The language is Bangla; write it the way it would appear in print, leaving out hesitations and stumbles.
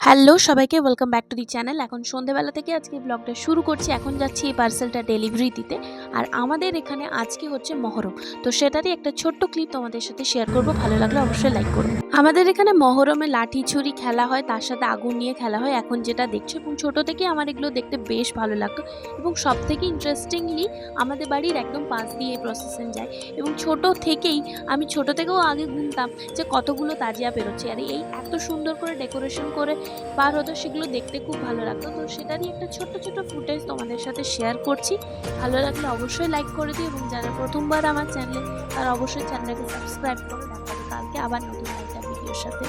হ্যালো সবাইকে welcome back to the channel. এখন সন্ধ্যেবেলা থেকে আজকে ব্লগটা শুরু করছি। এখন যাচ্ছি এই পার্সেলটা ডেলিভারি দিতে। আর আমাদের এখানে আজকে হচ্ছে মহরম, তো সেটারই একটা ছোট্ট ক্লিপ তোমাদের সাথে শেয়ার করব। ভালো লাগলে অবশ্যই লাইক করো। আমাদের এখানে মহরমে লাঠি ছুরি খেলা হয়, তার সাথে আগুন নিয়ে খেলা হয় এখন যেটা দেখছো। এবং ছোটো থেকেই আমার এগুলো দেখতে বেশ ভালো লাগতো। এবং সব থেকে ইন্টারেস্টিংলি আমাদের বাড়ির একদম পাশ দিয়ে এই প্রসেশন যায়। এবং আমি ছোটো থেকেও আগে গুনতাম যে কতগুলো তাজিয়া বেরোচ্ছে, আর এই এত সুন্দর করে ডেকোরেশন করে বার হতো, সেগুলো দেখতে খুব ভালো লাগতো। তো সেটারই একটা ছোট্ট ফুটেজ তোমাদের সাথে শেয়ার করছি। ভালো লাগলে অবশ্যই লাইক করে দিও, এবং যারা প্রথমবার আমার চ্যানেলে তারা অবশ্যই চ্যানেলটাকে সাবস্ক্রাইব করো। দেখা হবে কালকে আবার নতুন একটা ভিডিওর সাথে।